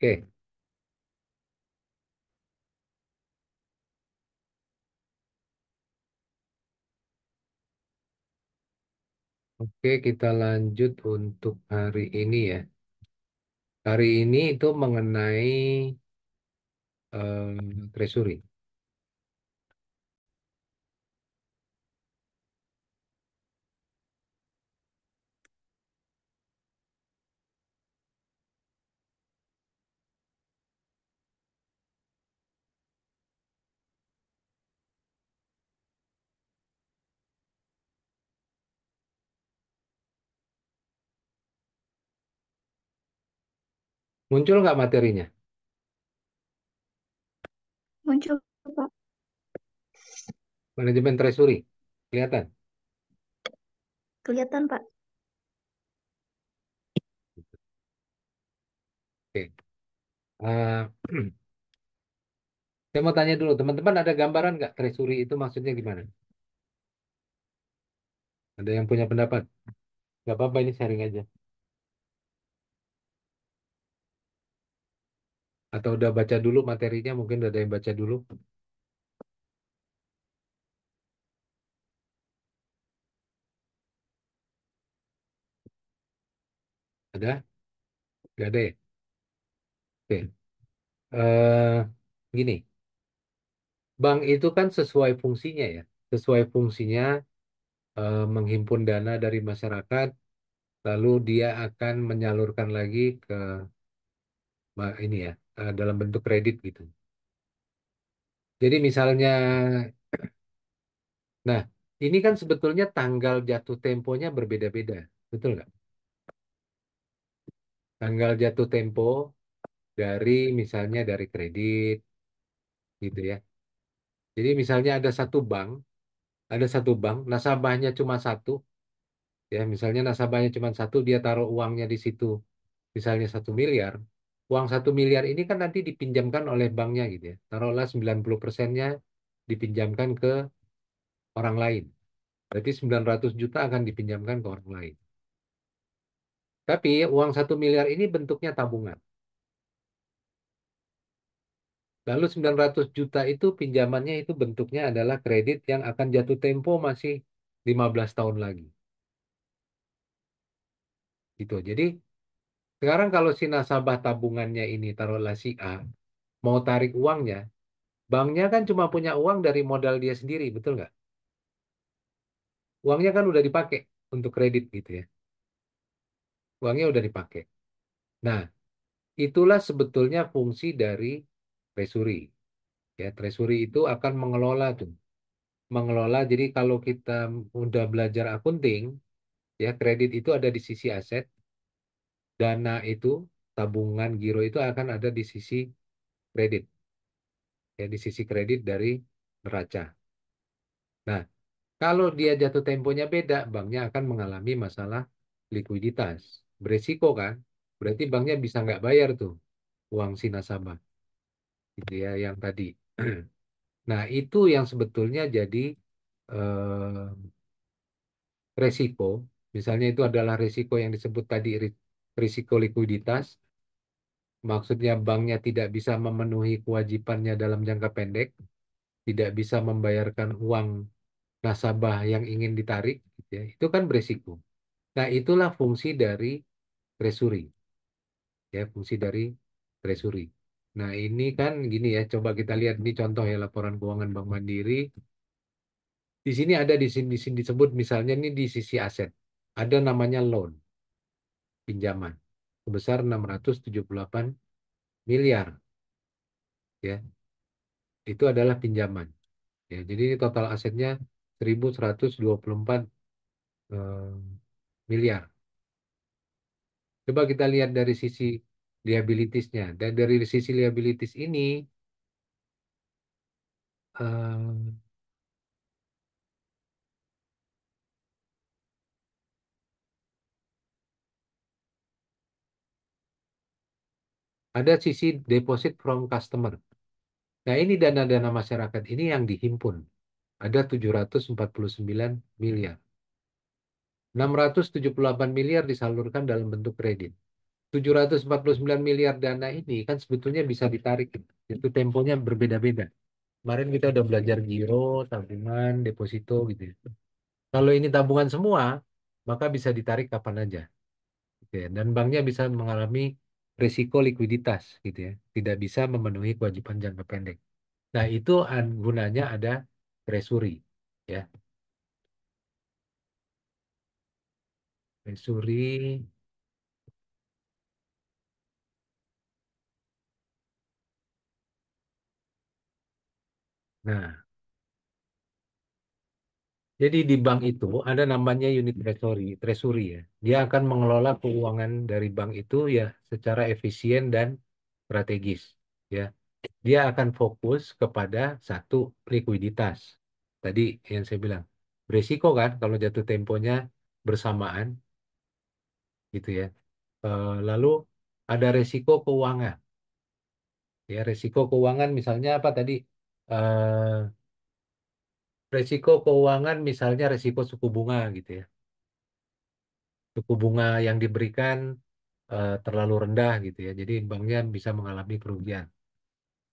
Oke, oke, kita lanjut untuk hari ini ya. Hari ini itu mengenai treasury. Muncul nggak materinya? Muncul, Pak. Manajemen treasury. Kelihatan? Kelihatan, Pak. Oke. Eh, saya mau tanya dulu, teman-teman ada gambaran nggak treasury itu maksudnya gimana? Ada yang punya pendapat? Nggak apa-apa, ini sharing aja. Atau udah baca dulu materinya, mungkin udah ada yang baca dulu. Ada? Nggak ada ya? Oke. Gini, bank itu kan sesuai fungsinya ya. Sesuai fungsinya menghimpun dana dari masyarakat, lalu dia akan menyalurkan lagi ke ini ya, dalam bentuk kredit gitu. Jadi misalnya, nah ini kan sebetulnya tanggal jatuh temponya berbeda-beda, betul nggak? Tanggal jatuh tempo dari misalnya dari kredit gitu ya. Jadi misalnya ada satu bank, nasabahnya cuma satu, ya misalnya nasabahnya cuma satu, dia taruh uangnya di situ, misalnya 1 miliar. Uang 1 miliar ini kan nanti dipinjamkan oleh banknya gitu ya. Taruhlah 90%-nya dipinjamkan ke orang lain. Berarti 900 juta akan dipinjamkan ke orang lain. Tapi uang 1 miliar ini bentuknya tabungan. Lalu 900 juta itu pinjamannya itu bentuknya adalah kredit yang akan jatuh tempo masih 15 tahun lagi. Gitu. Jadi sekarang kalau si nasabah tabungannya ini taruhlah si A mau tarik uangnya, banknya kan cuma punya uang dari modal dia sendiri, betul nggak? Uangnya kan udah dipakai untuk kredit gitu ya. Uangnya udah dipakai. Nah, itulah sebetulnya fungsi dari treasury. Ya, treasury itu akan mengelola tuh. Mengelola, jadi kalau kita udah belajar akunting, ya kredit itu ada di sisi aset, dana itu, tabungan giro itu akan ada di sisi kredit. Ya, di sisi kredit dari neraca. Nah, kalau dia jatuh temponya beda, banknya akan mengalami masalah likuiditas. Beresiko kan? Berarti banknya bisa nggak bayar tuh uang si nasabah. Gitu ya, yang tadi. Nah, itu yang sebetulnya jadi eh, resiko. Misalnya itu adalah resiko yang disebut tadi risiko likuiditas. Maksudnya banknya tidak bisa memenuhi kewajibannya dalam jangka pendek, tidak bisa membayarkan uang nasabah yang ingin ditarik, gitu ya. Itu kan beresiko. Nah, itulah fungsi dari treasury, ya, fungsi dari treasury. Nah, ini kan gini ya, coba kita lihat ini contoh ya laporan keuangan Bank Mandiri. Di sini ada di sini disebut misalnya ini di sisi aset. Ada namanya loan, pinjaman sebesar 678 miliar, ya. Itu adalah pinjaman. Ya, jadi ini total asetnya 1.124 eh, miliar. Coba kita lihat dari sisi liabilitiesnya. Dan dari sisi liabilities ini eh, ada sisi deposit from customer. Nah, ini dana-dana masyarakat ini yang dihimpun. Ada 749 miliar. 678 miliar disalurkan dalam bentuk kredit. 749 miliar dana ini kan sebetulnya bisa ditarik. Itu temponya berbeda-beda. Kemarin kita udah belajar giro, tabungan, deposito gitu ya. Kalau ini tabungan semua, maka bisa ditarik kapan aja. Gitu ya. Dan banknya bisa mengalami risiko likuiditas gitu ya. Tidak bisa memenuhi kewajiban jangka pendek. Nah, itu gunanya ada treasury ya. Treasury. Nah, jadi di bank itu ada namanya unit treasury ya. Dia akan mengelola keuangan dari bank itu ya secara efisien dan strategis ya. Dia akan fokus kepada satu likuiditas. Tadi yang saya bilang, beresiko kan kalau jatuh temponya bersamaan gitu ya. Lalu ada resiko keuangan. Ya, resiko keuangan misalnya apa tadi? Eh, Resiko keuangan misalnya resiko suku bunga gitu ya. Suku bunga yang diberikan terlalu rendah gitu ya. Jadi banknya bisa mengalami kerugian.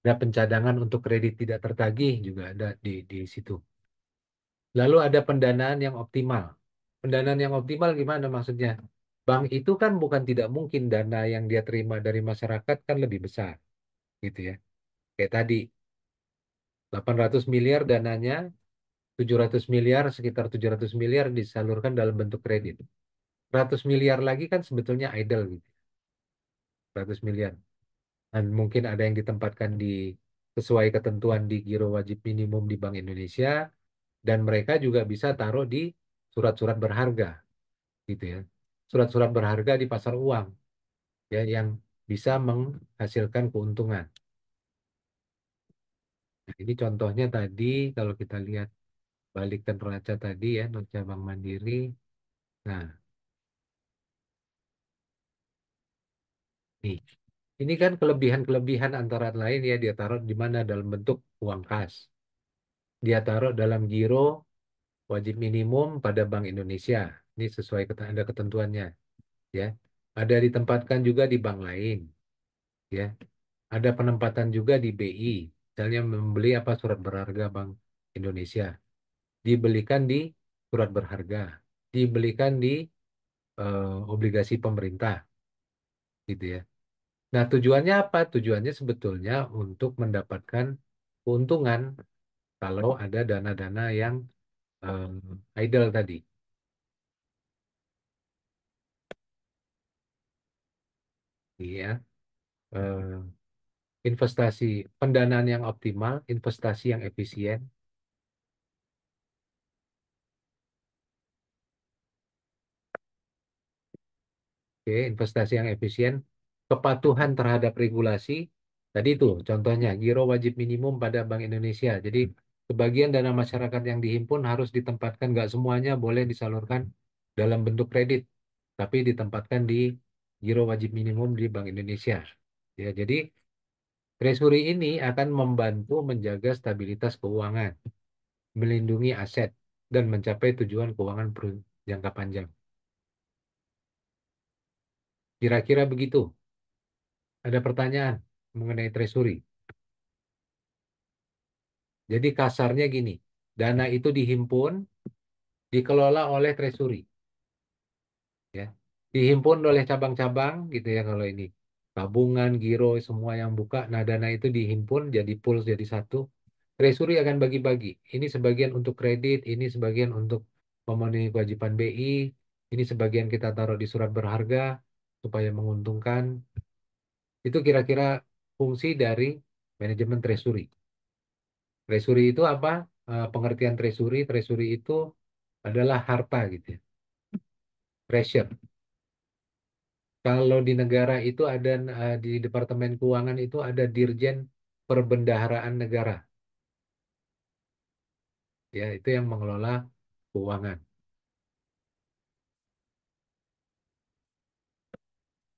Ada pencadangan untuk kredit tidak tertagih juga ada di situ. Lalu ada pendanaan yang optimal. Pendanaan yang optimal gimana maksudnya? Bank itu kan bukan tidak mungkin dana yang dia terima dari masyarakat kan lebih besar gitu ya. Kayak tadi 800 miliar dananya, 700 miliar, sekitar 700 miliar disalurkan dalam bentuk kredit. 100 miliar lagi kan sebetulnya idle gitu. 100 miliar. Dan mungkin ada yang ditempatkan di sesuai ketentuan di Giro Wajib Minimum di Bank Indonesia dan mereka juga bisa taruh di surat-surat berharga gitu ya. Surat-surat berharga di pasar uang ya yang bisa menghasilkan keuntungan. Nah, ini contohnya tadi kalau kita lihat balik ke neraca tadi ya, neraca Bank Mandiri. Nah, nih, ini kan kelebihan-kelebihan antara lain ya dia taruh di mana dalam bentuk uang kas. Dia taruh dalam giro wajib minimum pada Bank Indonesia. Ini sesuai ada ketentuannya ya. Ada ditempatkan juga di bank lain ya. Ada penempatan juga di BI. Misalnya membeli apa surat berharga Bank Indonesia. Dibelikan di surat berharga. Dibelikan di obligasi pemerintah gitu ya. Nah, tujuannya apa? Tujuannya sebetulnya untuk mendapatkan keuntungan kalau ada dana-dana yang idle tadi. Ya, investasi, pendanaan yang optimal, investasi yang efisien, oke, investasi yang efisien, kepatuhan terhadap regulasi. Tadi itu contohnya giro wajib minimum pada Bank Indonesia. Jadi sebagian dana masyarakat yang dihimpun harus ditempatkan, nggak semuanya boleh disalurkan dalam bentuk kredit, tapi ditempatkan di giro wajib minimum di Bank Indonesia. Ya, jadi treasury ini akan membantu menjaga stabilitas keuangan, melindungi aset, dan mencapai tujuan keuangan jangka panjang. Kira-kira begitu. Ada pertanyaan mengenai treasury. Jadi kasarnya gini, dana itu dihimpun, dikelola oleh treasury, ya. Dihimpun oleh cabang-cabang gitu ya kalau ini. Tabungan, giro, semua yang buka. Nah, dana itu dihimpun jadi pool jadi satu. Treasury akan bagi-bagi. Ini sebagian untuk kredit, ini sebagian untuk memenuhi kewajiban BI, ini sebagian kita taruh di surat berharga supaya menguntungkan. Itu kira-kira fungsi dari manajemen treasury. Treasury itu apa? Pengertian treasury, treasury itu adalah harta gitu ya. Treasure. Kalau di negara itu ada di Departemen Keuangan itu ada Dirjen Perbendaharaan Negara. Ya, itu yang mengelola keuangan.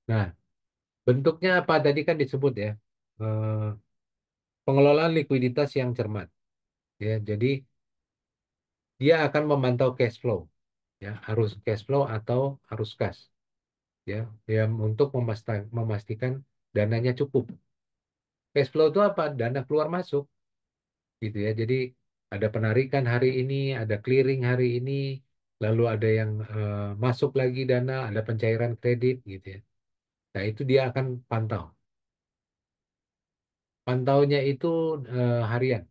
Nah, bentuknya apa? Tadi kan disebut ya. eh, Pengelolaan likuiditas yang cermat. Ya, jadi dia akan memantau cash flow, ya, arus cash flow atau arus kas. ya, yang untuk memastikan dananya cukup. Cash flow itu apa? Dana keluar masuk, gitu ya. Jadi ada penarikan hari ini, ada clearing hari ini, lalu ada yang masuk lagi dana, ada pencairan kredit, gitu ya. Nah, itu dia akan pantau. Pantaunya itu harian,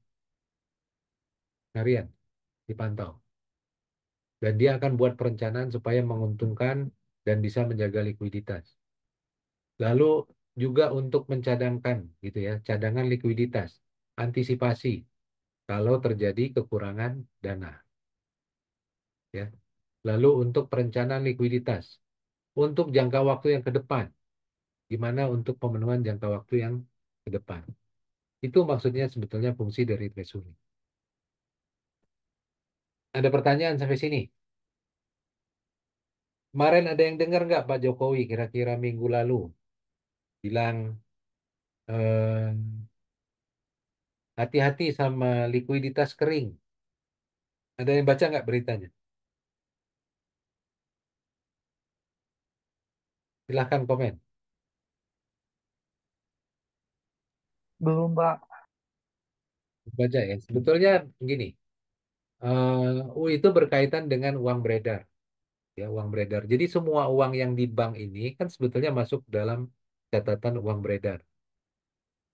harian dipantau. Dan dia akan buat perencanaan supaya menguntungkan dan bisa menjaga likuiditas. Lalu juga untuk mencadangkan, gitu ya, cadangan likuiditas, antisipasi kalau terjadi kekurangan dana, ya. Lalu untuk perencanaan likuiditas, untuk jangka waktu yang ke depan, gimana untuk pemenuhan jangka waktu yang ke depan. Itu maksudnya sebetulnya fungsi dari treasury. Ada pertanyaan sampai sini? Kemarin ada yang dengar nggak Pak Jokowi kira-kira minggu lalu bilang eh, hati-hati sama likuiditas kering. Ada yang baca nggak beritanya? Silahkan komen. Belum, Pak. Baca ya. Sebetulnya gini, itu berkaitan dengan uang beredar, ya uang beredar. Jadi semua uang yang di bank ini kan sebetulnya masuk dalam catatan uang beredar.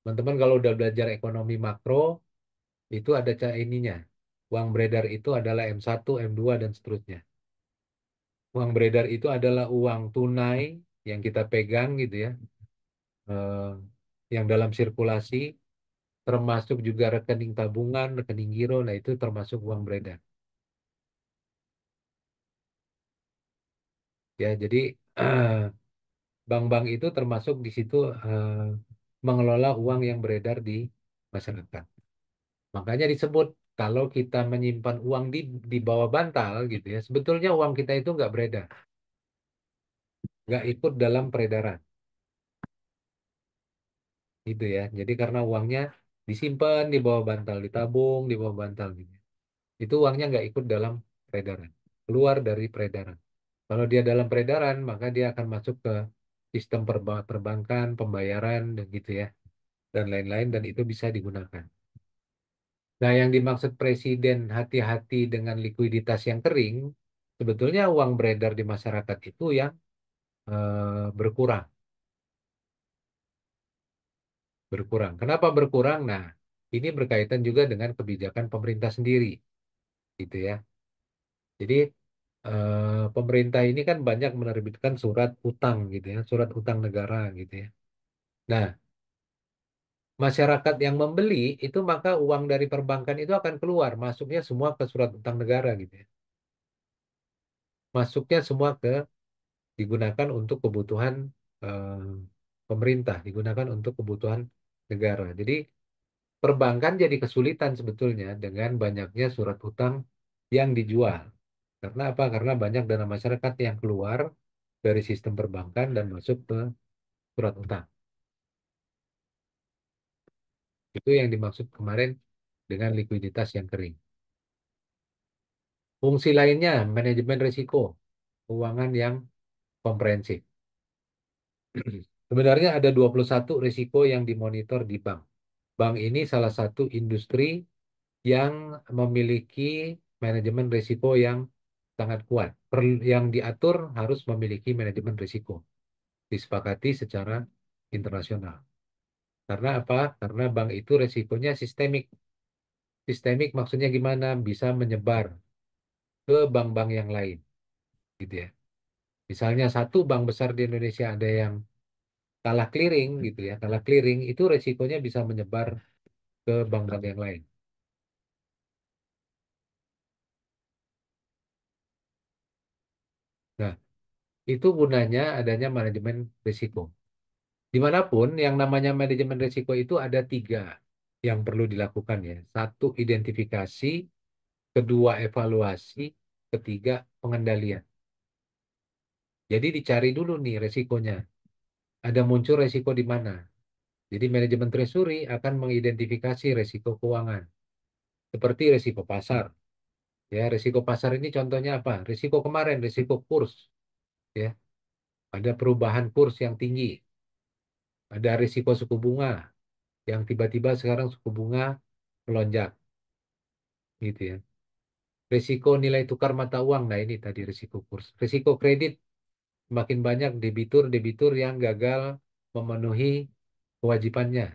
Teman-teman kalau udah belajar ekonomi makro, itu ada ininya. Uang beredar itu adalah M1, M2 dan seterusnya. Uang beredar itu adalah uang tunai yang kita pegang gitu ya, eh, yang dalam sirkulasi, termasuk juga rekening tabungan, rekening giro, nah itu termasuk uang beredar. Ya, jadi bank-bank itu termasuk di situ mengelola uang yang beredar di masyarakat. Makanya disebut kalau kita menyimpan uang di bawah bantal gitu ya, sebetulnya uang kita itu nggak beredar, nggak ikut dalam peredaran gitu ya. Jadi karena uangnya disimpan di bawah bantal, ditabung di bawah bantal gitu. Itu uangnya nggak ikut dalam peredaran, keluar dari peredaran. Kalau dia dalam peredaran, maka dia akan masuk ke sistem perbankan, pembayaran, dan gitu ya, dan lain-lain, dan itu bisa digunakan. Nah, yang dimaksud Presiden hati-hati dengan likuiditas yang kering, sebetulnya uang beredar di masyarakat itu yang berkurang, berkurang. Kenapa berkurang? Nah, ini berkaitan juga dengan kebijakan pemerintah sendiri, gitu ya. Jadi pemerintah ini kan banyak menerbitkan surat utang, gitu ya, surat utang negara, gitu ya. Nah, masyarakat yang membeli itu maka uang dari perbankan itu akan keluar, masuknya semua ke surat utang negara, gitu ya. Masuknya semua digunakan untuk kebutuhan eh, pemerintah, digunakan untuk kebutuhan negara. Jadi perbankan jadi kesulitan sebetulnya dengan banyaknya surat utang yang dijual. Karena apa? Karena banyak dana masyarakat yang keluar dari sistem perbankan dan masuk ke surat utang. Itu yang dimaksud kemarin dengan likuiditas yang kering. Fungsi lainnya, manajemen risiko, keuangan yang komprehensif. Sebenarnya ada 21 risiko yang dimonitor di bank. Bank ini salah satu industri yang memiliki manajemen risiko yang sangat kuat. Yang diatur harus memiliki manajemen risiko. Disepakati secara internasional. Karena apa? Karena bank itu risikonya sistemik. Sistemik maksudnya gimana? Bisa menyebar ke bank-bank yang lain, gitu ya. Misalnya satu bank besar di Indonesia ada yang kalah clearing, gitu ya. Kalah clearing itu risikonya bisa menyebar ke bank-bank yang lain. Nah, itu gunanya adanya manajemen risiko. Dimanapun yang namanya manajemen risiko itu ada tiga yang perlu dilakukan ya. Satu, identifikasi, kedua, evaluasi, ketiga, pengendalian. Jadi dicari dulu nih resikonya. Ada muncul resiko di mana? Jadi manajemen treasury akan mengidentifikasi resiko keuangan. Seperti resiko pasar. Ya, resiko pasar ini contohnya apa? Resiko kemarin, resiko kurs. Ya, ada perubahan kurs yang tinggi, ada risiko suku bunga yang tiba-tiba sekarang suku bunga melonjak, gitu ya. Risiko nilai tukar mata uang, nah ini tadi risiko kurs. Risiko kredit, semakin banyak debitur-debitur yang gagal memenuhi kewajibannya.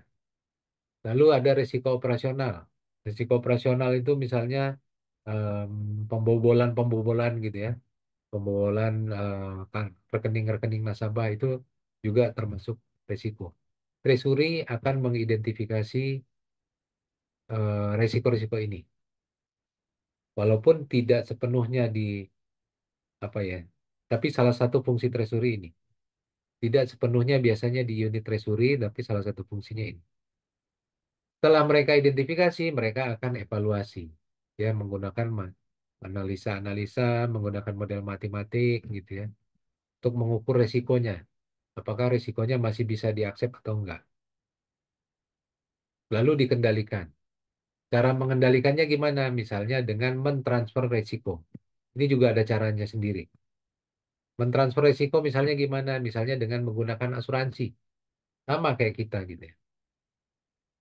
Lalu ada risiko operasional. Risiko operasional itu misalnya pembobolan-pembobolan gitu ya, pembobolan rekening-rekening nasabah itu juga termasuk risiko. Treasury akan mengidentifikasi risiko-risiko ini, walaupun tidak sepenuhnya di apa ya, tapi salah satu fungsi treasury ini tidak sepenuhnya biasanya di unit treasury, tapi salah satu fungsinya ini. Setelah mereka identifikasi, mereka akan evaluasi, ya menggunakan analisa-analisa, menggunakan model matematik gitu ya, untuk mengukur resikonya. Apakah risikonya masih bisa diaksep atau enggak. Lalu dikendalikan. Cara mengendalikannya gimana? Misalnya dengan mentransfer risiko. Ini juga ada caranya sendiri. Mentransfer risiko misalnya gimana? Misalnya dengan menggunakan asuransi. Sama kayak kita gitu ya.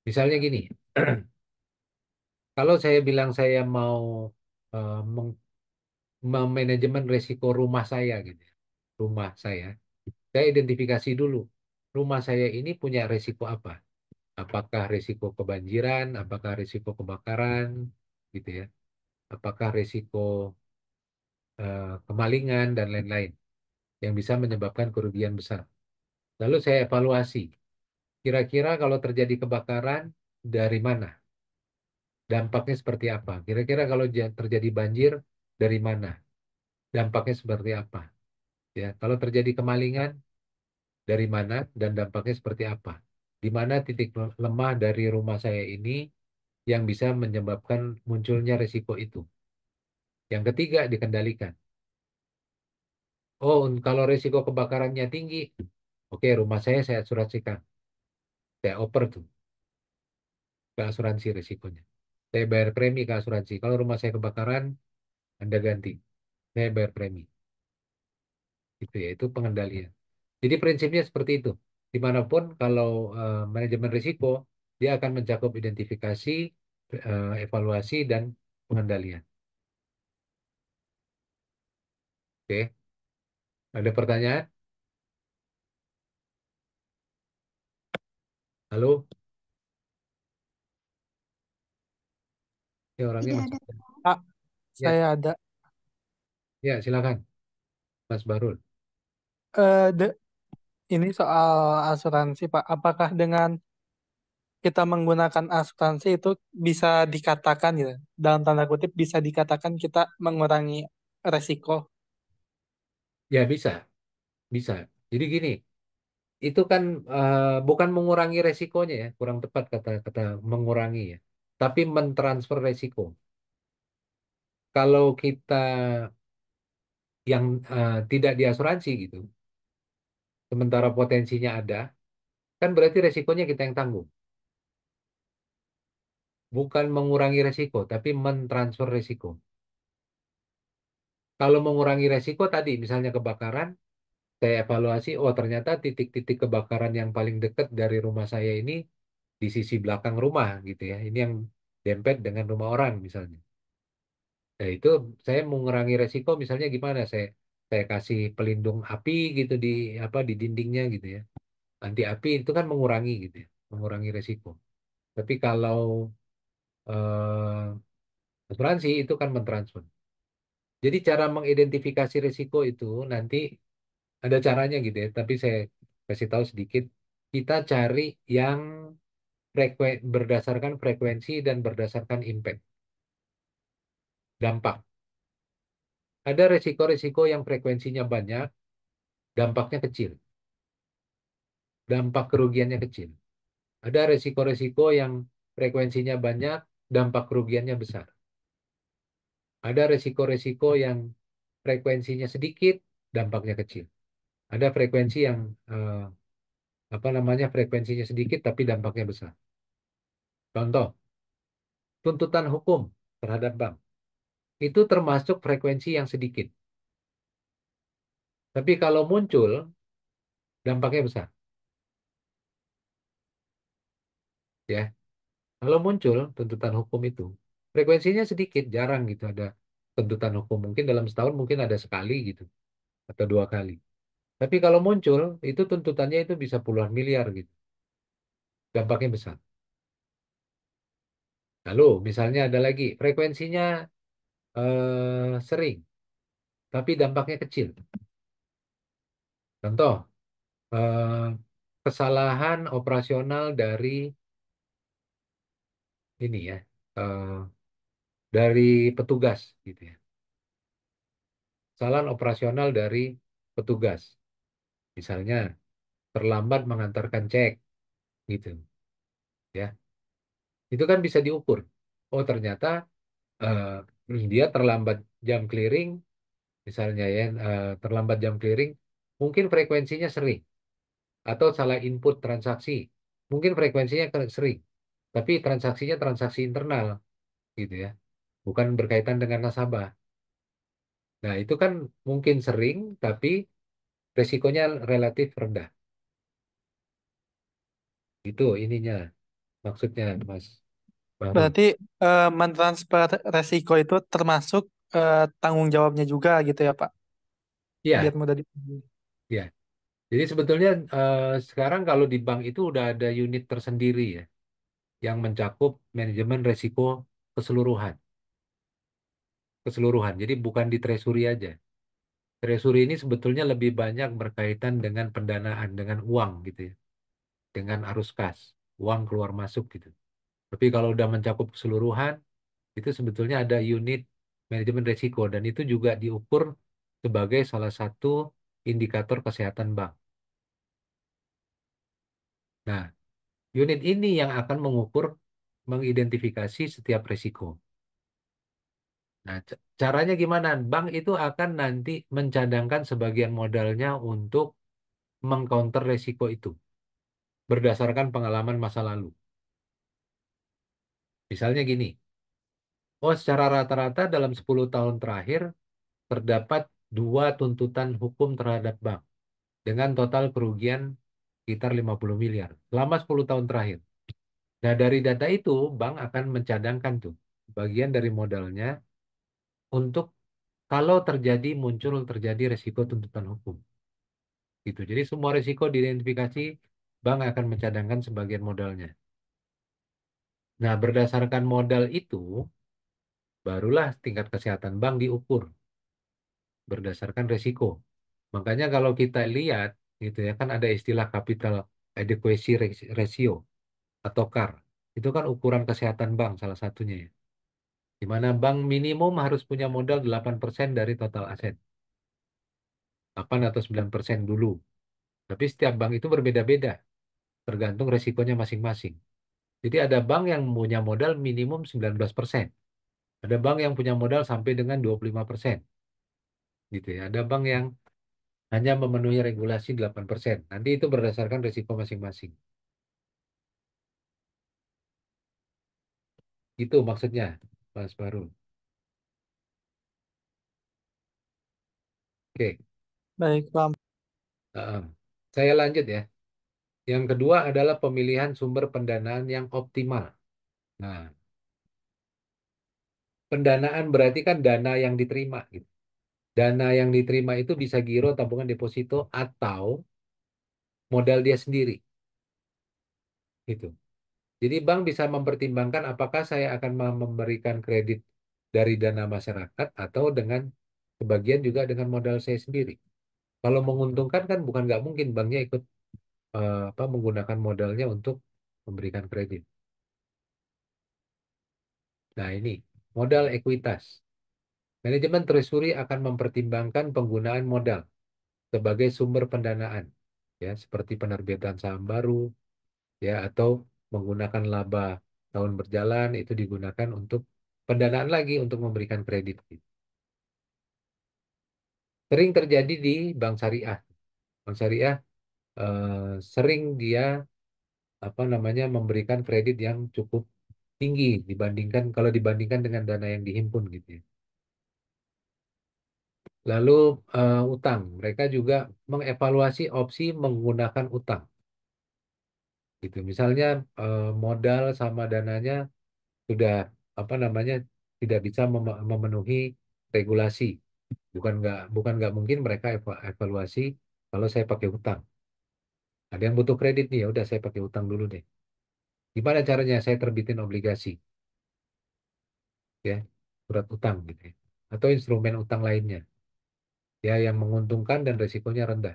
Misalnya gini, kalau saya bilang saya mau memanajemen risiko rumah saya gitu ya. Rumah saya identifikasi dulu. Rumah saya ini punya risiko apa? Apakah risiko kebanjiran, apakah risiko kebakaran, gitu ya. Apakah risiko kemalingan dan lain-lain yang bisa menyebabkan kerugian besar. Lalu saya evaluasi, kira-kira kalau terjadi kebakaran dari mana? Dampaknya seperti apa? Kira-kira kalau terjadi banjir dari mana? Dampaknya seperti apa? Ya, kalau terjadi kemalingan dari mana dan dampaknya seperti apa? Di mana titik lemah dari rumah saya ini yang bisa menyebabkan munculnya risiko itu. Yang ketiga, dikendalikan. Oh, kalau risiko kebakarannya tinggi, oke, rumah saya asuransikan. Saya oper tuh ke asuransi risikonya. Saya bayar premi ke asuransi. Kalau rumah saya kebakaran, Anda ganti. Saya bayar premi. Itu ya, itu pengendalian. Jadi prinsipnya seperti itu. Dimanapun kalau manajemen risiko, dia akan mencakup identifikasi, evaluasi, dan pengendalian. Oke, ada pertanyaan? Halo? Ya, orangnya Tidak masih. ada. Pak, Ya, saya ada. ya silakan, Mas Barul. Eh, ini soal asuransi, Pak. Apakah dengan kita menggunakan asuransi itu bisa dikatakan gitu, dalam tanda kutip bisa dikatakan kita mengurangi resiko? Ya bisa, bisa. Jadi gini, itu kan bukan mengurangi resikonya ya, kurang tepat kata-kata mengurangi ya, tapi mentransfer resiko. Kalau kita yang tidak diasuransi gitu, sementara potensinya ada, kan berarti resikonya kita yang tanggung. Bukan mengurangi resiko, tapi mentransfer resiko. Kalau mengurangi resiko tadi, misalnya kebakaran, saya evaluasi, oh ternyata titik-titik kebakaran yang paling dekat dari rumah saya ini di sisi belakang rumah gitu ya. Ini yang dempet dengan rumah orang misalnya. Nah itu saya mengurangi resiko misalnya gimana? Saya kasih pelindung api gitu di apa di dindingnya gitu ya. Anti api itu kan mengurangi gitu ya, mengurangi resiko. Tapi kalau asuransi itu kan mentransfer. Jadi cara mengidentifikasi risiko itu nanti ada caranya gitu ya, tapi saya kasih tahu sedikit. Kita cari yang berdasarkan frekuensi dan berdasarkan impact, dampak. Ada risiko-risiko yang frekuensinya banyak, dampaknya kecil, dampak kerugiannya kecil. Ada risiko-risiko yang frekuensinya banyak, dampak kerugiannya besar. Ada risiko-risiko yang frekuensinya sedikit, dampaknya kecil. Ada frekuensi yang eh, apa namanya frekuensinya sedikit tapi dampaknya besar. Contoh, tuntutan hukum terhadap bank itu termasuk frekuensi yang sedikit. Tapi kalau muncul dampaknya besar. Ya, kalau muncul tuntutan hukum itu, frekuensinya sedikit, jarang gitu ada tuntutan hukum. Mungkin dalam setahun mungkin ada sekali gitu, atau 2 kali. Tapi kalau muncul, itu tuntutannya itu bisa puluhan miliar gitu. Dampaknya besar. Lalu, misalnya ada lagi, frekuensinya sering, tapi dampaknya kecil. Contoh, eh, kesalahan operasional dari ini ya, dari petugas gitu ya. Kesalahan operasional dari petugas. Misalnya, terlambat mengantarkan cek gitu ya. Itu kan bisa diukur. Oh, ternyata dia terlambat jam clearing, misalnya ya, terlambat jam clearing, mungkin frekuensinya sering, atau salah input transaksi, mungkin frekuensinya sering, tapi transaksinya transaksi internal, gitu ya, bukan berkaitan dengan nasabah. Nah, itu kan mungkin sering, tapi resikonya relatif rendah. Itu ininya, maksudnya, Mas Bahrul. Berarti mentransfer resiko itu termasuk tanggung jawabnya juga gitu ya Pak, biar Ya, mudah dipahami. ya. Jadi sebetulnya sekarang kalau di bank itu udah ada unit tersendiri ya, yang mencakup manajemen resiko keseluruhan. Keseluruhan. Jadi bukan di treasury aja. Treasury ini sebetulnya lebih banyak berkaitan dengan pendanaan, dengan uang gitu ya. Dengan arus kas, uang keluar masuk gitu. Tapi kalau udah mencakup keseluruhan, itu sebetulnya ada unit manajemen resiko dan itu juga diukur sebagai salah satu indikator kesehatan bank. Nah, unit ini yang akan mengukur, mengidentifikasi setiap resiko. Nah, caranya gimana? Bank itu akan nanti mencadangkan sebagian modalnya untuk mengcounter resiko itu berdasarkan pengalaman masa lalu. Misalnya gini, oh secara rata-rata dalam 10 tahun terakhir terdapat 2 tuntutan hukum terhadap bank dengan total kerugian sekitar 50 miliar selama 10 tahun terakhir. Nah, dari data itu bank akan mencadangkan tuh bagian dari modalnya untuk kalau terjadi resiko tuntutan hukum. Gitu. Jadi semua risiko diidentifikasi, bank akan mencadangkan sebagian modalnya. Nah, berdasarkan modal itu, barulah tingkat kesehatan bank diukur berdasarkan risiko. Makanya kalau kita lihat, gitu ya, kan ada istilah capital adequacy ratio atau CAR. Itu kan ukuran kesehatan bank salah satunya ya. Di mana bank minimum harus punya modal 8% dari total aset. 8 atau 9% dulu. Tapi setiap bank itu berbeda-beda, tergantung resikonya masing-masing. Jadi ada bank yang punya modal minimum 19%. Ada bank yang punya modal sampai dengan 25%. Gitu ya. Ada bank yang hanya memenuhi regulasi 8%. Nanti itu berdasarkan risiko masing-masing. Itu maksudnya, Mas Baru. Oke. Baik, paham. Heeh. Saya lanjut ya. Yang kedua adalah pemilihan sumber pendanaan yang optimal. Nah, pendanaan berarti kan dana yang diterima gitu. Dana yang diterima itu bisa giro, tabungan deposito, atau modal dia sendiri. Gitu. Jadi bank bisa mempertimbangkan apakah saya akan memberikan kredit dari dana masyarakat atau dengan sebagian juga dengan modal saya sendiri. Kalau menguntungkan kan bukan nggak mungkin banknya ikut menggunakan modalnya untuk memberikan kredit. Nah ini modal ekuitas. Manajemen treasury akan mempertimbangkan penggunaan modal sebagai sumber pendanaan, ya seperti penerbitan saham baru, ya atau menggunakan laba tahun berjalan itu digunakan untuk pendanaan lagi untuk memberikan kredit. Sering terjadi di bank syariah. Bank syariah sering dia memberikan kredit yang cukup tinggi dibandingkan kalau dibandingkan dengan dana yang dihimpun gitu ya. Lalu utang, mereka juga mengevaluasi opsi menggunakan utang. Gitu. Misalnya modal sama dananya sudah apa namanya tidak bisa memenuhi regulasi. Bukan nggak mungkin mereka evaluasi kalau saya pakai utang. Ada yang butuh kredit nih, ya udah saya pakai utang dulu deh. Gimana caranya saya terbitin obligasi, ya, surat utang gitu ya. Atau instrumen utang lainnya, ya yang menguntungkan dan resikonya rendah.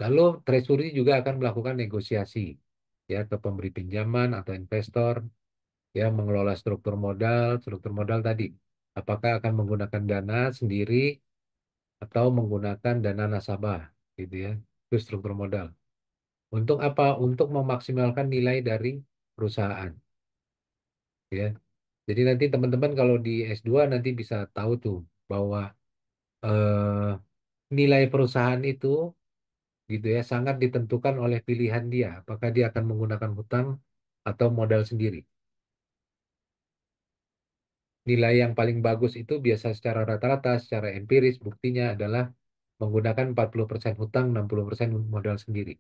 Lalu Treasury juga akan melakukan negosiasi ya ke pemberi pinjaman atau investor, ya mengelola struktur modal tadi. Apakah akan menggunakan dana sendiri atau menggunakan dana nasabah gitu ya. Itu struktur modal. Untuk apa? Untuk memaksimalkan nilai dari perusahaan ya. Jadi nanti teman-teman kalau di S2 nanti bisa tahu tuh bahwa eh, nilai perusahaan itu gitu ya sangat ditentukan oleh pilihan dia. Apakah dia akan menggunakan hutang atau modal sendiri. Nilai yang paling bagus itu biasa secara rata-rata, secara empiris buktinya adalah menggunakan 40% hutang, 60% modal sendiri.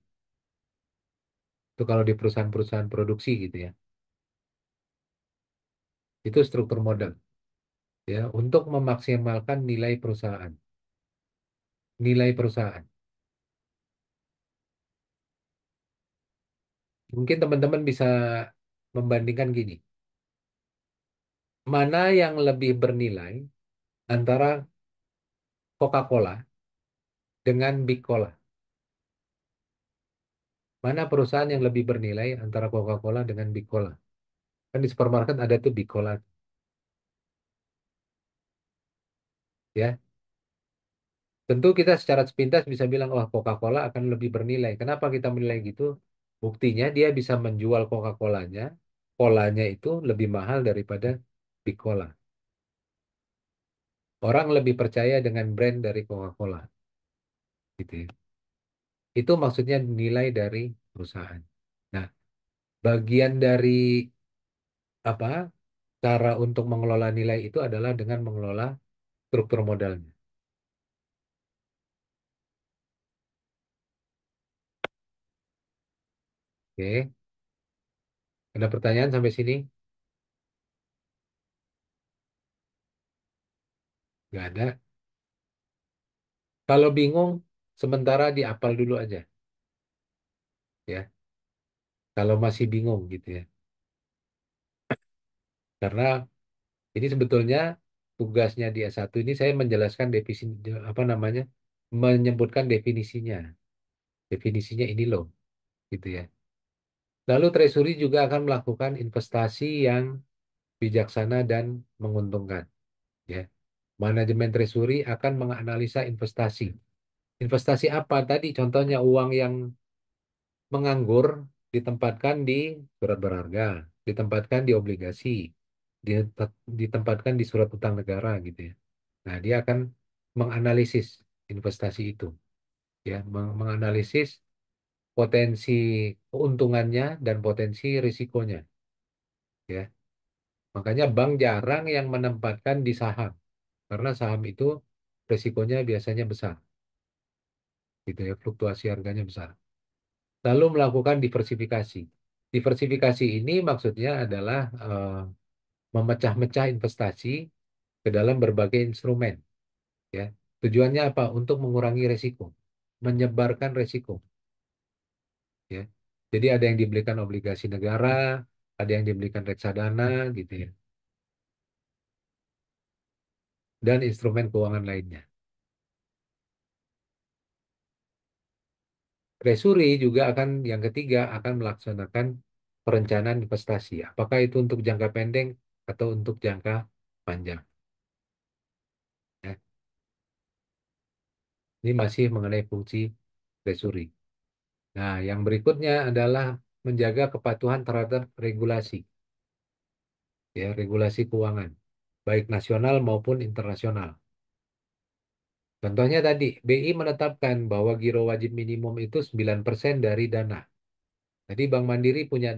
Itu kalau di perusahaan-perusahaan produksi gitu ya. Itu struktur modal ya untuk memaksimalkan nilai perusahaan. Nilai perusahaan. Mungkin teman-teman bisa membandingkan gini. Mana yang lebih bernilai antara Coca-Cola dengan Big Cola? Mana perusahaan yang lebih bernilai antara Coca-Cola dengan Big Cola? Kan di supermarket ada tuh Big Cola, ya. Tentu kita secara sepintas bisa bilang, wah Coca-Cola akan lebih bernilai. Kenapa kita menilai gitu? Buktinya dia bisa menjual Coca-Colanya, colanya itu lebih mahal daripada Big Cola. Orang lebih percaya dengan brand dari Coca-Cola, gitu ya. Itu maksudnya nilai dari perusahaan. Nah, bagian dari apa cara untuk mengelola nilai itu adalah dengan mengelola struktur modalnya. Oke, ada pertanyaan sampai sini? Nggak ada. Kalau bingung, sementara dihafal dulu aja, ya. Kalau masih bingung gitu ya. Karena ini sebetulnya tugasnya di S1 ini saya menjelaskan definisi apa namanya? Menyebutkan definisinya. Definisinya ini loh, gitu ya. Lalu Treasury juga akan melakukan investasi yang bijaksana dan menguntungkan, ya. Manajemen Treasury akan menganalisa investasi. Investasi apa tadi? Contohnya uang yang menganggur ditempatkan di surat berharga, ditempatkan di obligasi, ditempatkan di surat utang negara gitu ya. Nah, dia akan menganalisis investasi itu, ya, menganalisis potensi keuntungannya dan potensi risikonya, ya. Makanya bank jarang yang menempatkan di saham karena saham itu risikonya biasanya besar, gitu ya, fluktuasi harganya besar. Lalu melakukan diversifikasi. Diversifikasi ini maksudnya adalah memecah-mecah investasi ke dalam berbagai instrumen, ya. Tujuannya apa? Untuk mengurangi resiko, menyebarkan resiko, ya. Jadi ada yang dibelikan obligasi negara, ada yang dibelikan reksadana, gitu ya, dan instrumen keuangan lainnya. Treasury juga akan yang ketiga akan melaksanakan perencanaan investasi. Apakah itu untuk jangka pendek atau untuk jangka panjang? Ya. Ini masih mengenai fungsi treasury. Nah, yang berikutnya adalah menjaga kepatuhan terhadap regulasi, ya, regulasi keuangan, baik nasional maupun internasional. Contohnya tadi, BI menetapkan bahwa giro wajib minimum itu 9% dari dana. Jadi Bank Mandiri punya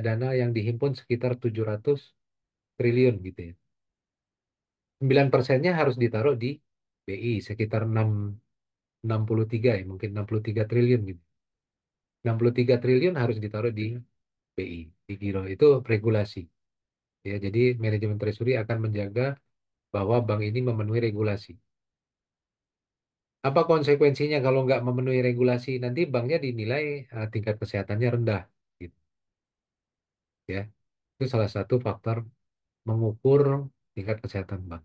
dana yang dihimpun sekitar 700 triliun gitu ya. 9%-nya harus ditaruh di BI sekitar 63 ya, mungkin 63 triliun gitu. 63 triliun harus ditaruh di BI, di giro. Itu regulasi. Ya, jadi manajemen treasury akan menjaga bahwa bank ini memenuhi regulasi. Apa konsekuensinya kalau nggak memenuhi regulasi? Nanti banknya dinilai tingkat kesehatannya rendah. Gitu, ya. Itu salah satu faktor mengukur tingkat kesehatan bank.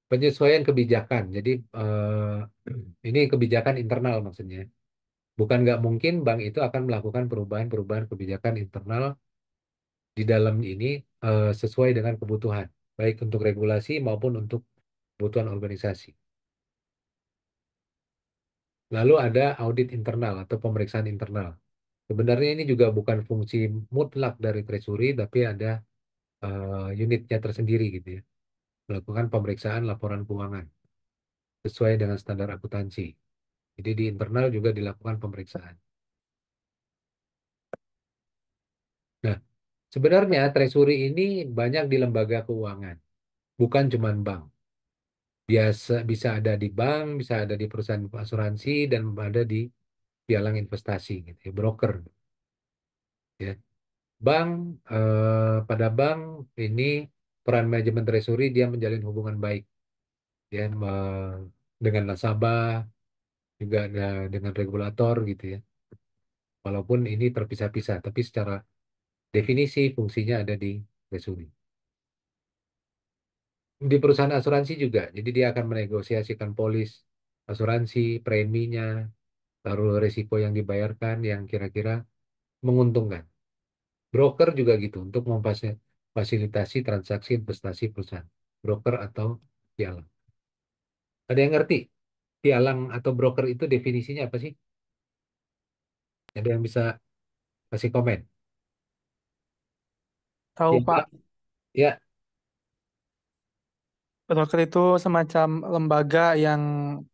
Penyesuaian kebijakan. Jadi ini kebijakan internal maksudnya. Bukan nggak mungkin bank itu akan melakukan perubahan-perubahan kebijakan internal di dalam ini sesuai dengan kebutuhan, baik untuk regulasi maupun untuk kebutuhan organisasi. Lalu ada audit internal atau pemeriksaan internal. Sebenarnya ini juga bukan fungsi mutlak dari Treasury, tapi ada unitnya tersendiri gitu ya. Melakukan pemeriksaan laporan keuangan sesuai dengan standar akuntansi. Jadi di internal juga dilakukan pemeriksaan. Nah, sebenarnya Treasury ini banyak di lembaga keuangan, bukan cuma bank. Biasa bisa ada di bank, bisa ada di perusahaan asuransi, dan ada di pialang investasi gitu ya, broker ya. Bank pada bank ini peran manajemen treasury dia menjalin hubungan baik ya dengan nasabah juga ada dengan regulator gitu ya. Walaupun ini terpisah-pisah, tapi secara definisi fungsinya ada di treasury. Di perusahaan asuransi juga, jadi dia akan menegosiasikan polis asuransi, preminya, lalu risiko yang dibayarkan yang kira-kira menguntungkan. Broker juga gitu untuk memfasilitasi transaksi investasi perusahaan. Broker atau pialang. Ada yang ngerti? Pialang atau broker itu definisinya apa sih? Ada yang bisa kasih komen? Tahu Pak, Pialang, ya, broker itu semacam lembaga yang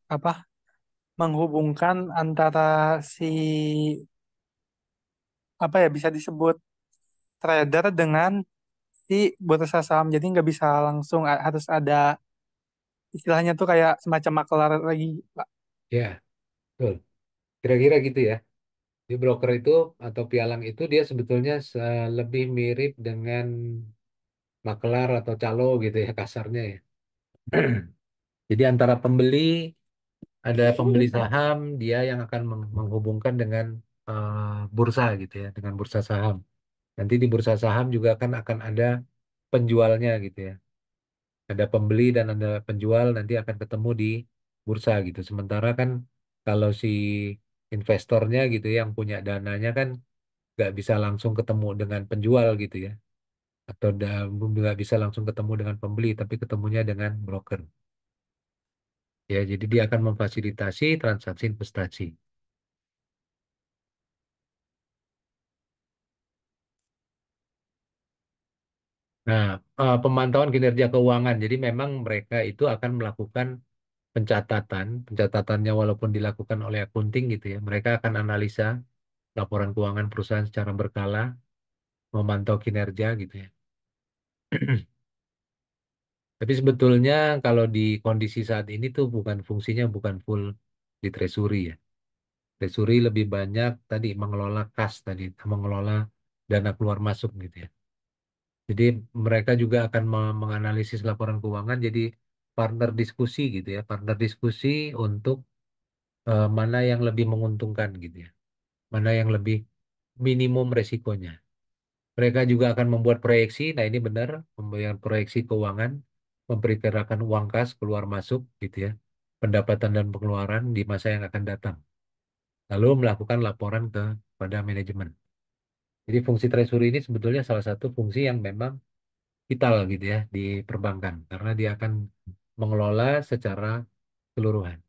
apa menghubungkan antara si apa ya bisa disebut trader dengan si bursa saham. Jadi nggak bisa langsung harus ada istilahnya tuh kayak semacam makelar lagi, Pak. ya, betul. Kira-kira gitu ya. Di broker itu atau pialang itu dia sebetulnya lebih mirip dengan makelar atau calo gitu ya kasarnya ya. Jadi antara pembeli ada pembeli saham dia yang akan menghubungkan dengan bursa gitu ya, dengan bursa saham. Nanti di bursa saham juga kan akan ada penjualnya gitu ya. Ada pembeli dan ada penjual nanti akan ketemu di bursa gitu. Sementara kan kalau si investornya gitu ya, yang punya dananya kan nggak bisa langsung ketemu dengan penjual gitu ya. Atau nggak bisa langsung ketemu dengan pembeli, tapi ketemunya dengan broker. Ya, jadi dia akan memfasilitasi transaksi investasi. Nah, pemantauan kinerja keuangan. Jadi memang mereka itu akan melakukan pencatatan, pencatatannya walaupun dilakukan oleh akunting gitu ya. Mereka akan analisa laporan keuangan perusahaan secara berkala, memantau kinerja gitu ya. Tapi sebetulnya kalau di kondisi saat ini tuh bukan fungsinya bukan full di treasury ya. Treasury lebih banyak tadi mengelola kas tadi, mengelola dana keluar masuk gitu ya. Jadi mereka juga akan menganalisis laporan keuangan jadi partner diskusi gitu ya, partner diskusi untuk mana yang lebih menguntungkan gitu ya, mana yang lebih minimum resikonya. Mereka juga akan membuat proyeksi, nah ini benar, membuat proyeksi keuangan, memperkirakan uang kas keluar masuk gitu ya, pendapatan dan pengeluaran di masa yang akan datang. Lalu melakukan laporan kepada manajemen. Jadi fungsi treasury ini sebetulnya salah satu fungsi yang memang vital gitu ya di perbankan karena dia akan mengelola secara keseluruhan.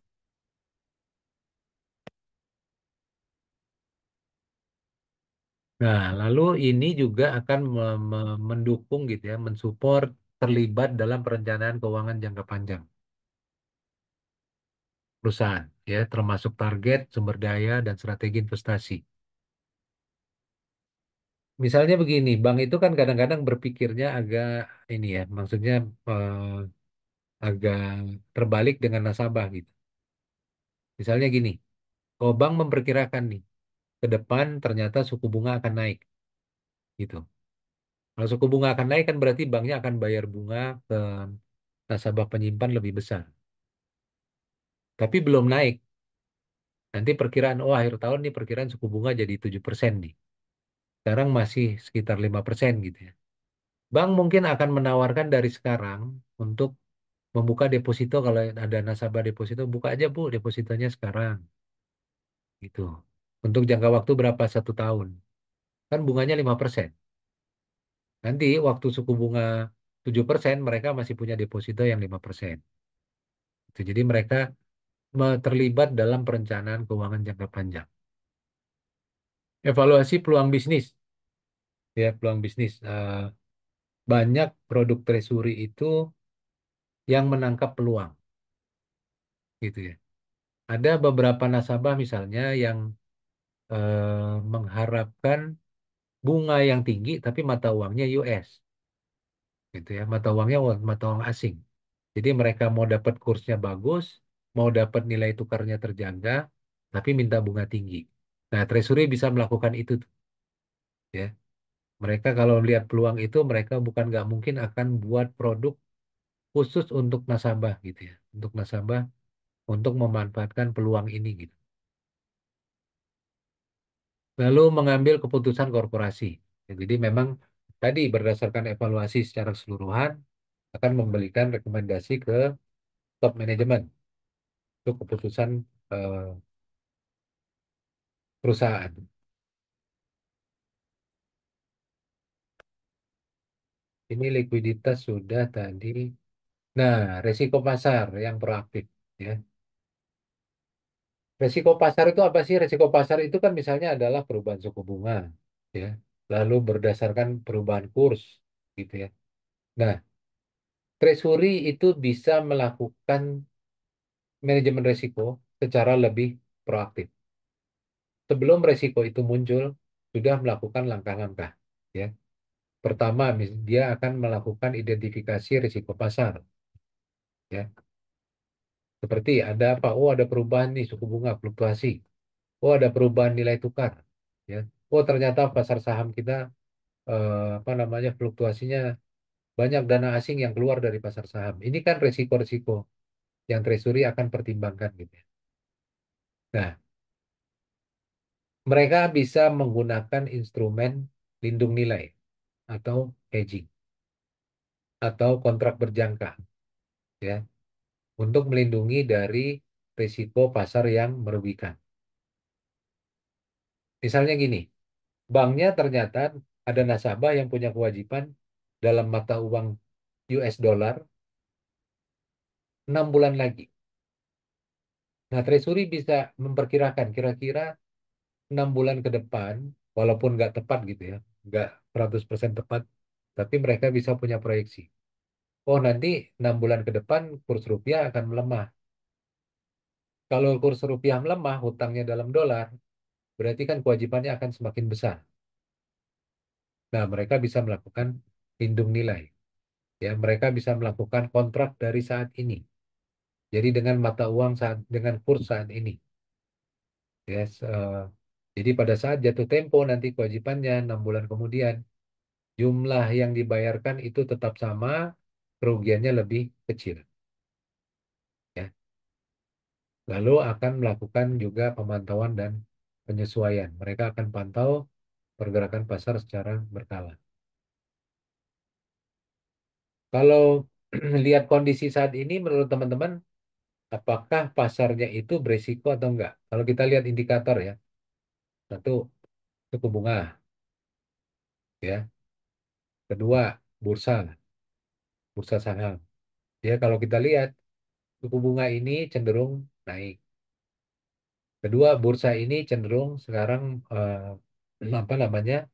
Nah, lalu ini juga akan mendukung gitu ya, mensupport terlibat dalam perencanaan keuangan jangka panjang perusahaan ya, termasuk target, sumber daya dan strategi investasi. Misalnya begini, bank itu kan kadang-kadang berpikirnya agak ini ya, maksudnya agak terbalik dengan nasabah gitu. Misalnya gini, oh bank memperkirakan nih, ke depan ternyata suku bunga akan naik gitu. Kalau suku bunga akan naik kan berarti banknya akan bayar bunga ke nasabah penyimpan lebih besar. Tapi belum naik. Nanti perkiraan, oh akhir tahun nih perkiraan suku bunga jadi 7% nih. Sekarang masih sekitar 5% gitu ya. Bank mungkin akan menawarkan dari sekarang untuk membuka deposito kalau ada nasabah deposito, buka aja Bu depositonya sekarang gitu. Untuk jangka waktu berapa? 1 tahun. Kan bunganya 5%. Nanti waktu suku bunga 7% mereka masih punya deposito yang 5%. Gitu. Jadi mereka terlibat dalam perencanaan keuangan jangka panjang. Evaluasi peluang bisnis. Ya, peluang bisnis. Banyak produk treasury itu yang menangkap peluang. Gitu ya. Ada beberapa nasabah misalnya yang mengharapkan bunga yang tinggi tapi mata uangnya US. Gitu ya. Mata uangnya mata uang asing. Jadi mereka mau dapat kursnya bagus, mau dapat nilai tukarnya terjaga, tapi minta bunga tinggi. Nah, Treasury bisa melakukan itu tuh, ya. Mereka kalau melihat peluang itu, mereka bukan nggak mungkin akan buat produk khusus untuk nasabah gitu ya, untuk nasabah untuk memanfaatkan peluang ini gitu. Lalu mengambil keputusan korporasi. Ya, jadi memang tadi berdasarkan evaluasi secara keseluruhan akan memberikan rekomendasi ke top manajemen untuk keputusan eh, perusahaan. Ini likuiditas sudah tadi. Nah, resiko pasar yang proaktif ya. Resiko pasar itu apa sih? Resiko pasar itu kan misalnya adalah perubahan suku bunga ya. Lalu berdasarkan perubahan kurs gitu ya. Nah, Treasury itu bisa melakukan manajemen resiko secara lebih proaktif. Sebelum resiko itu muncul, sudah melakukan langkah-langkah ya. Pertama, dia akan melakukan identifikasi risiko pasar ya. Seperti ada apa? Oh, ada perubahan nih suku bunga fluktuasi. Oh, ada perubahan nilai tukar. Ya. Oh, ternyata pasar saham kita apa namanya fluktuasinya banyak dana asing yang keluar dari pasar saham. Ini kan resiko-resiko yang Treasury akan pertimbangkan gitu ya. Nah, mereka bisa menggunakan instrumen lindung nilai atau hedging atau kontrak berjangka ya untuk melindungi dari risiko pasar yang merugikan. Misalnya gini, banknya ternyata ada nasabah yang punya kewajiban dalam mata uang US dollar 6 bulan lagi. Nah, Treasury bisa memperkirakan kira-kira 6 bulan ke depan, walaupun nggak tepat gitu ya, nggak 100% tepat, tapi mereka bisa punya proyeksi. Oh, nanti 6 bulan ke depan kurs rupiah akan melemah. Kalau kurs rupiah melemah, hutangnya dalam dolar, berarti kan kewajibannya akan semakin besar. Nah, mereka bisa melakukan lindung nilai. Ya, mereka bisa melakukan kontrak dari saat ini. Jadi dengan mata uang dengan kurs saat ini. Yes, jadi pada saat jatuh tempo nanti kewajibannya 6 bulan kemudian jumlah yang dibayarkan itu tetap sama, kerugiannya lebih kecil. Ya, lalu akan melakukan juga pemantauan dan penyesuaian. Mereka akan pantau pergerakan pasar secara berkala. Kalau lihat kondisi saat ini, menurut teman-teman, apakah pasarnya itu beresiko atau enggak? Kalau kita lihat indikator ya, satu suku bunga, ya, kedua bursa, bursa saham. Ya, kalau kita lihat suku bunga ini cenderung naik. Kedua, bursa ini cenderung sekarang apa namanya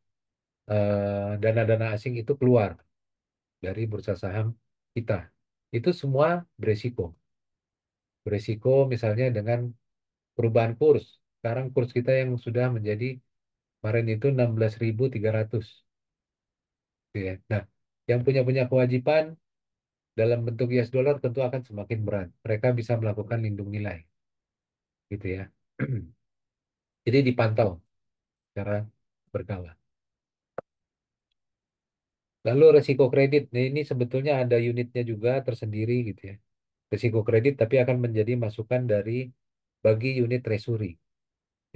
dana-dana asing itu keluar dari bursa saham kita. Itu semua beresiko. Beresiko misalnya dengan perubahan kurs. Sekarang kurs kita yang sudah menjadi Kemarin itu 16.300, gitu ya. Nah, yang punya kewajiban dalam bentuk US dollar tentu akan semakin berat. Mereka bisa melakukan lindung nilai, gitu ya. Jadi dipantau secara berkala. Lalu resiko kredit, nah ini sebetulnya ada unitnya juga tersendiri gitu ya. Risiko kredit tapi akan menjadi masukan dari bagi unit treasury.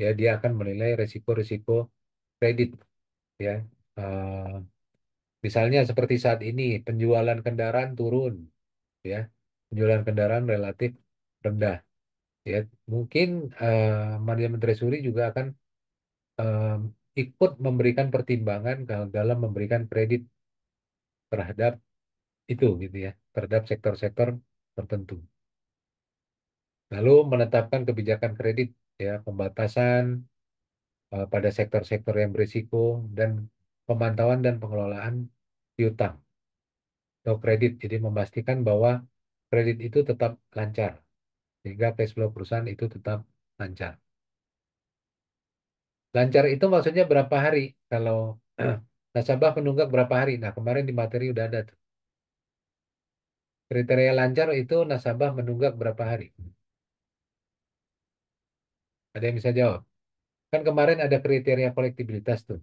Ya, dia akan menilai risiko-risiko kredit ya. Eh, Misalnya seperti saat ini penjualan kendaraan turun ya. Penjualan kendaraan relatif rendah ya. Mungkin manajemen treasury juga akan eh, ikut memberikan pertimbangan kalau dalam memberikan kredit terhadap itu gitu ya, terhadap sektor-sektor tertentu. Lalu menetapkan kebijakan kredit ya, pembatasan pada sektor-sektor yang berisiko dan pemantauan dan pengelolaan piutang atau kredit. Jadi memastikan bahwa kredit itu tetap lancar sehingga cash flow perusahaan itu tetap lancar. Lancar itu maksudnya berapa hari? Kalau nasabah menunggak berapa hari? Nah, kemarin di materi udah ada tuh. Kriteria lancar itu nasabah menunggak berapa hari? Ada yang bisa jawab? Kan kemarin ada kriteria kolektibilitas tuh.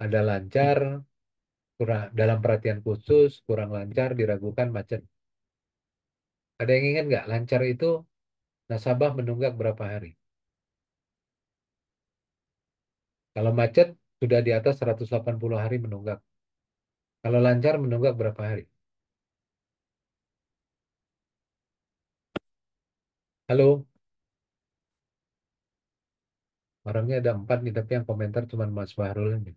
Ada lancar, kurang dalam perhatian khusus, kurang lancar, diragukan, macet. Ada yang ingat nggak? Lancar itu nasabah menunggak berapa hari? Kalau macet sudah di atas 180 hari menunggak. Kalau lancar menunggak berapa hari? Halo, orangnya ada 4 nih, tapi yang komentar cuma Mas Fahrul ini.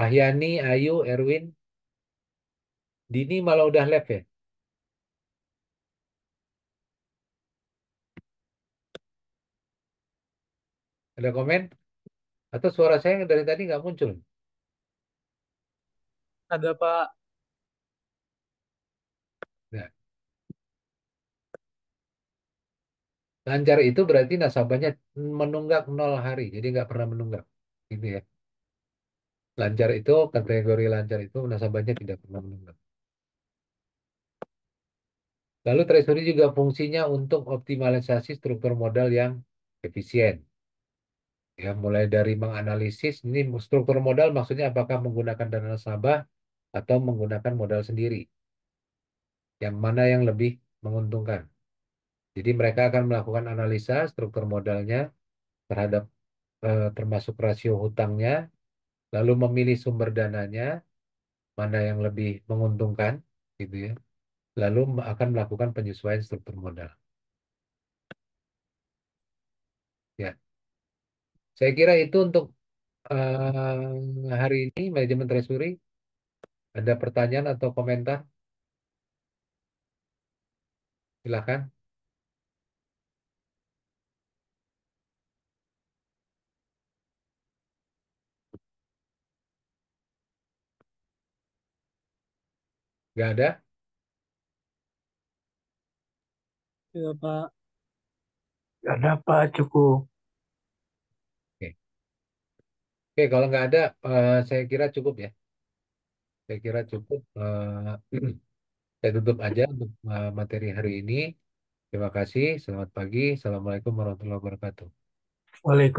Ahyani, Ayu, Erwin, Dini malah udah live ya? Ada komen? Atau suara saya yang dari tadi nggak muncul? Ada Pak. Nah, lancar itu berarti nasabahnya menunggak 0 hari, jadi nggak pernah menunggak. Gitu ya. Lancar itu, kategori lancar itu nasabahnya tidak pernah menunggak. Lalu treasury juga fungsinya untuk optimalisasi struktur modal yang efisien. Ya, mulai dari menganalisis, ini struktur modal maksudnya apakah menggunakan dana nasabah atau menggunakan modal sendiri. Yang mana yang lebih menguntungkan. Jadi mereka akan melakukan analisa struktur modalnya terhadap termasuk rasio hutangnya, lalu memilih sumber dananya, mana yang lebih menguntungkan, gitu ya. Lalu akan melakukan penyesuaian struktur modal. Ya, saya kira itu untuk hari ini manajemen treasury. Ada pertanyaan atau komentar? Silakan. Nggak ada? Ya Pak. Gak ada Pak, cukup. Oke, oke, kalau nggak ada, saya kira cukup ya. Saya kira cukup. Saya tutup aja untuk materi hari ini. Terima kasih. Selamat pagi. Assalamualaikum warahmatullahi wabarakatuh. Waalaikumsalam.